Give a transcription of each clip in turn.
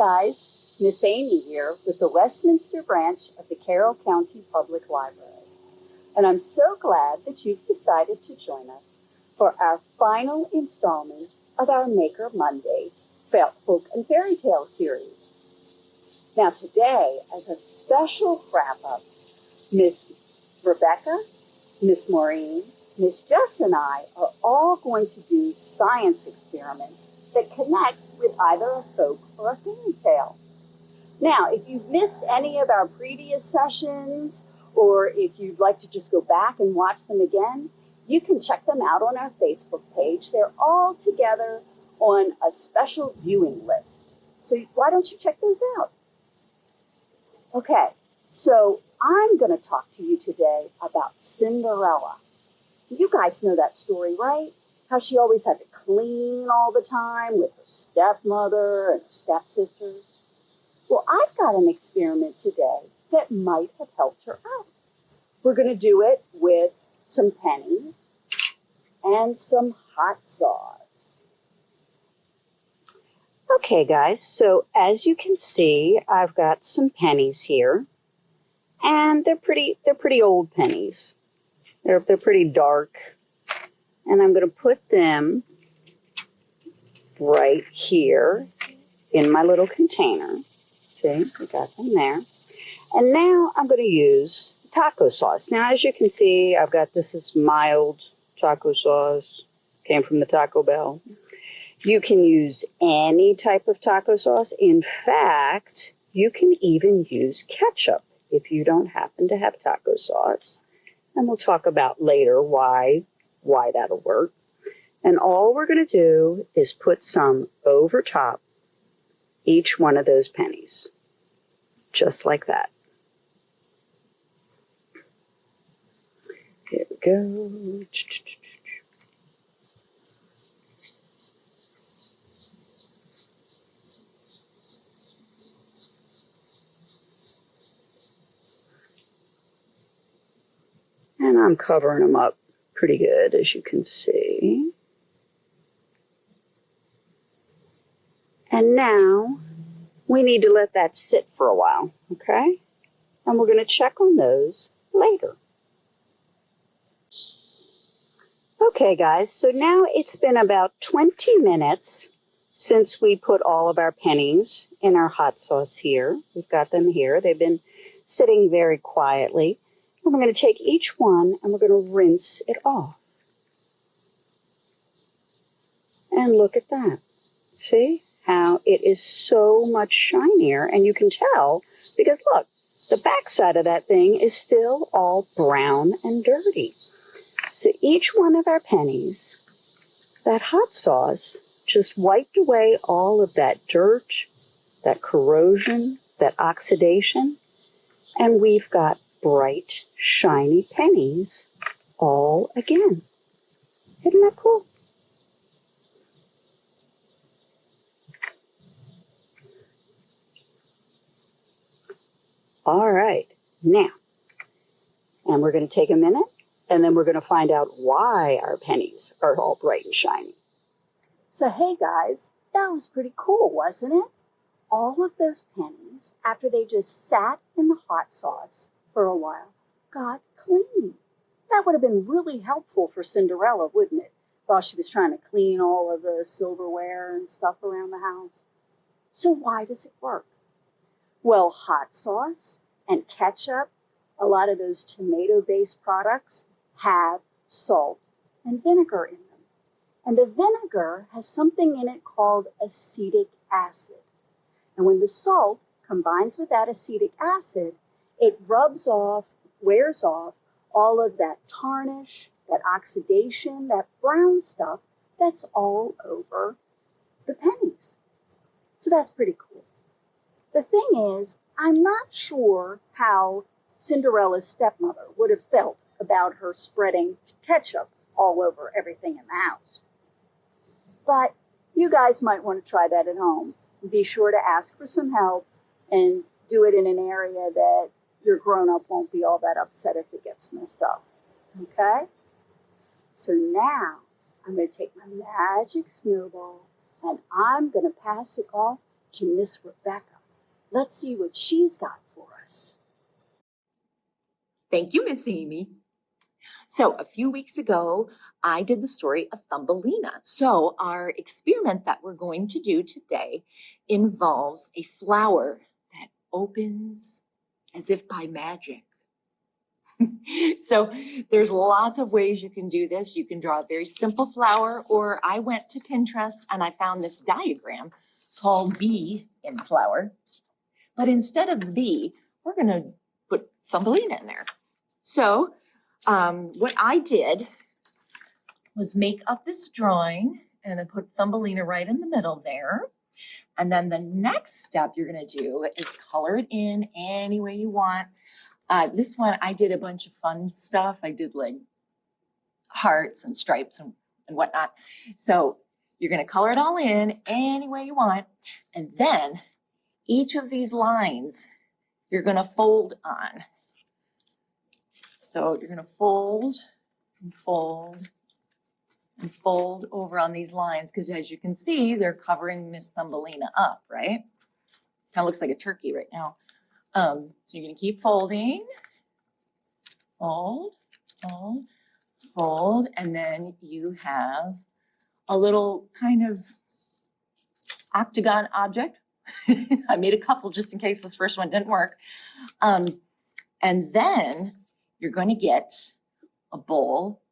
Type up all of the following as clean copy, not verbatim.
guys, Miss Amy here with the Westminster branch of the Carroll County Public Library. And I'm so glad that you've decided to join us for our final installment of our Maker Monday Folk and Fairy Tale series. Now today, as a special wrap-up, Miss Rebecca, Miss Maureen, Miss Jess and I are all going to do science experiments that connect with either a folk or a fairy tale. Now, if you've missed any of our previous sessions, or if you'd like to just go back and watch them again, you can check them out on our Facebook page. They're all together on a special viewing list. So why don't you check those out? Okay, so I'm going to talk to you today about Cinderella. You guys know that story, right? How she always had to clean all the time with her stepmother and her stepsisters. Well, I've got an experiment today that might have helped her out. We're going to do it with some pennies and some hot sauce. Okay, guys, so as you can see, I've got some pennies here, and they're pretty old pennies. They're pretty dark, and I'm going to put them right here in my little container. See, we got them there. And now I'm going to use taco sauce. Now, as you can see, I've got this is mild taco sauce. Came from the Taco Bell. You can use any type of taco sauce. In fact, you can even use ketchup if you don't happen to have taco sauce. And we'll talk about later why that'll work. And all we're going to do is put some over top each one of those pennies. Just like that. Here we go. And I'm covering them up pretty good, as you can see. And now we need to let that sit for a while, okay? And we're going to check on those later. Okay, guys, so now it's been about 20 minutes since we put all of our pennies in our hot sauce here. We've got them here. They've been sitting very quietly. And we're going to take each one and we're going to rinse it off. And look at that. See how it is so much shinier, and you can tell because look, the back side of that thing is still all brown and dirty. So each one of our pennies, that hot sauce just wiped away all of that dirt, that corrosion, that oxidation, and we've got bright, shiny pennies all again. Isn't that cool? All right, now, and we're going to take a minute, and then we're going to find out why our pennies are all bright and shiny. So, hey guys, that was pretty cool, wasn't it? All of those pennies, after they just sat in the hot sauce for a while, got clean. That would have been really helpful for Cinderella, wouldn't it? While she was trying to clean all of the silverware and stuff around the house. So why does it work? Well, hot sauce and ketchup, a lot of those tomato-based products have salt and vinegar in them. And the vinegar has something in it called acetic acid. And when the salt combines with that acetic acid, it rubs off, wears off all of that tarnish, that oxidation, that brown stuff that's all over the pennies. So that's pretty cool. The thing is, I'm not sure how Cinderella's stepmother would have felt about her spreading ketchup all over everything in the house. But you guys might want to try that at home. Be sure to ask for some help and do it in an area that your grown-up won't be all that upset if it gets messed up. Okay? So now I'm going to take my magic snowball and I'm going to pass it off to Miss Rebecca. Let's see what she's got for us. Thank you, Miss Amy. So a few weeks ago, I did the story of Thumbelina. So our experiment that we're going to do today involves a flower that opens as if by magic. So there's lots of ways you can do this. You can draw a very simple flower, or I went to Pinterest and I found this diagram called Bee in Flower. But instead of bee, we're going to put Thumbelina in there. So what I did was make up this drawing and I put Thumbelina right in the middle there. And then the next step you're going to do is color it in any way you want. This one, I did a bunch of fun stuff. I did like hearts and stripes and whatnot. So you're going to color it all in any way you want. And then each of these lines, you're going to fold on. So you're going to fold and fold and fold over on these lines because as you can see, they're covering Miss Thumbelina up, right? Kind of looks like a turkey right now. So you're going to keep folding, fold, fold, fold, and then you have a little kind of octagon object. I made a couple just in case this first one didn't work. And then you're going to get a bowl,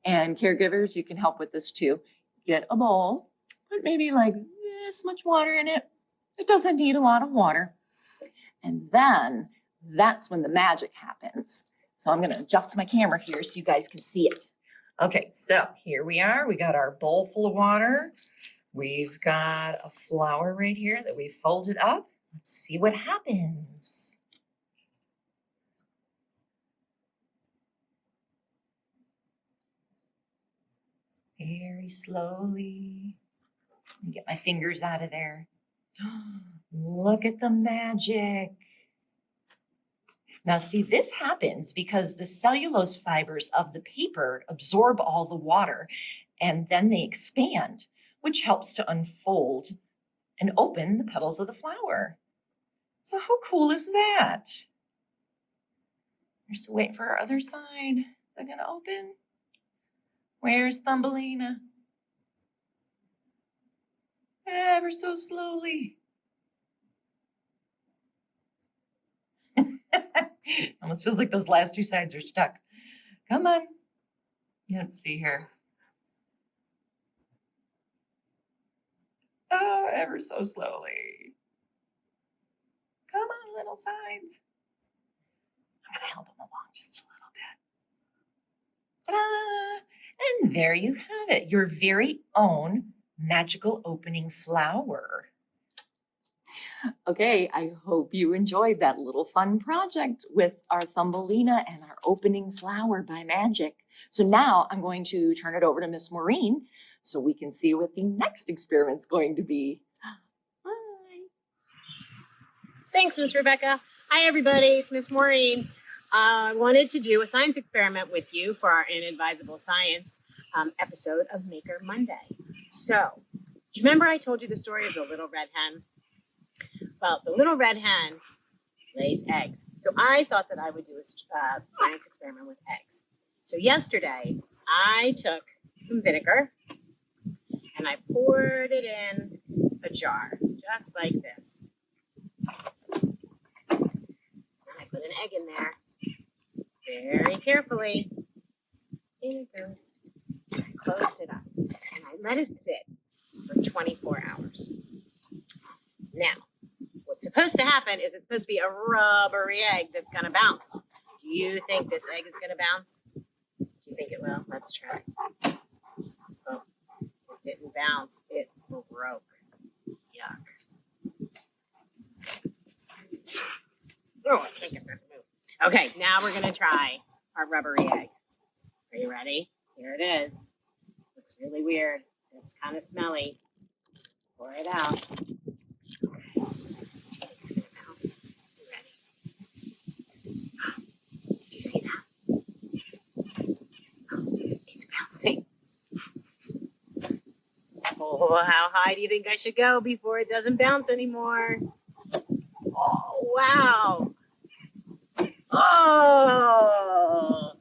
and caregivers, you can help with this too. Get a bowl, put maybe like this much water in it. It doesn't need a lot of water. And then that's when the magic happens. So I'm going to adjust my camera here so you guys can see it. Okay, so here we are. We got our bowl full of water. We've got a flower right here that we folded up. Let's see what happens. Very slowly. Let me get my fingers out of there. Look at the magic. Now see, this happens because the cellulose fibers of the paper absorb all the water and then they expand, which helps to unfold and open the petals of the flower. So how cool is that? We're still waiting for our other side. They're gonna open. Where's Thumbelina? Ever so slowly. Almost feels like those last two sides are stuck. Come on. Let's see here. Oh, ever so slowly. Come on, little sides. I'm going to help them along just a little bit. Ta-da! And there you have it, your very own magical opening flower. Okay, I hope you enjoyed that little fun project with our Thumbelina and our opening flower by magic. So now I'm going to turn it over to Miss Maureen so we can see what the next experiment's going to be. Bye. Thanks, Miss Rebecca. Hi, everybody. It's Miss Maureen. I wanted to do a science experiment with you for our Inadvisable Science episode of Maker Monday. So, do you remember I told you the story of the little red hen? Well, the little red hen lays eggs. So I thought that I would do a science experiment with eggs. So yesterday, I took some vinegar and I poured it in a jar, just like this. And I put an egg in there very carefully. In it goes. I closed it up and I let it sit for 24 hours. Now, what's supposed to happen is it's supposed to be a rubbery egg that's going to bounce. Do you think this egg is going to bounce? Do you think it will? Let's try. Oh, it didn't bounce. It broke. Yuck. Oh, I think it doesn't move. Okay, now we're going to try our rubbery egg. Are you ready? Here it is. Looks really weird. It's kind of smelly. Pour it out. See that? Oh, it's bouncing. Oh, how high do you think I should go before it doesn't bounce anymore? Oh, wow. Oh.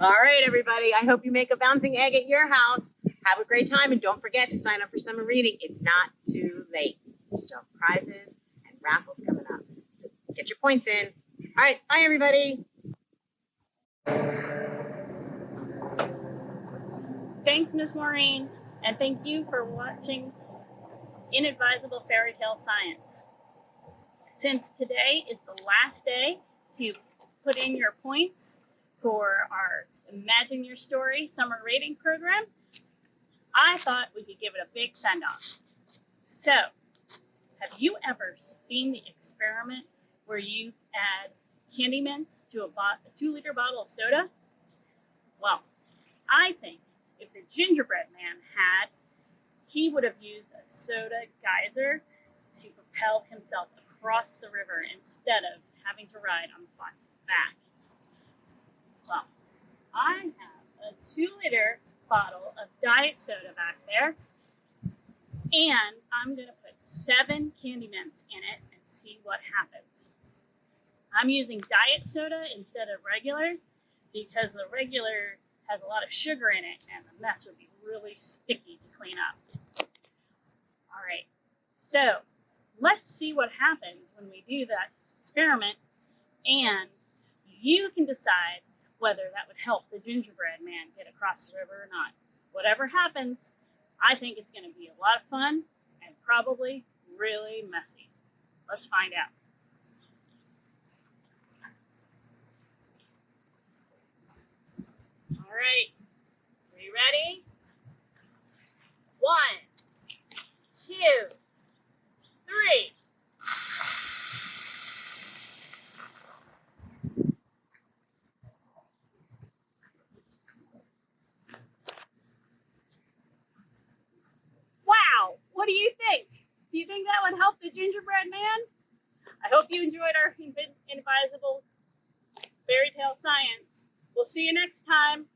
All right, everybody. I hope you make a bouncing egg at your house. Have a great time, and don't forget to sign up for summer reading. It's not too late. We still have prizes and raffles coming up. So get your points in. All right. Bye, everybody. Thanks, Miss Maureen, and thank you for watching Inadvisable Fairy Tale Science. Since today is the last day to put in your points for our Imagine Your Story summer rating program, I thought we could give it a big send-off. So, have you ever seen the experiment where you add candy mints to a 2-liter bottle of soda? Well, I think if the gingerbread man had, he would have used a soda geyser to propel himself across the river instead of having to ride on the fox's back. Well, I have a 2-liter bottle of diet soda back there, and I'm going to put 7 candy mints in it and see what happens. I'm using diet soda instead of regular because the regular has a lot of sugar in it and the mess would be really sticky to clean up. All right, so let's see what happens when we do that experiment, and you can decide whether that would help the gingerbread man get across the river or not. Whatever happens, I think it's going to be a lot of fun and probably really messy. Let's find out. All right, are you ready? 1, 2, 3. Wow, what do you think? Do you think that would help the gingerbread man? I hope you enjoyed our Inadvisable Fairy Tale Science. We'll see you next time.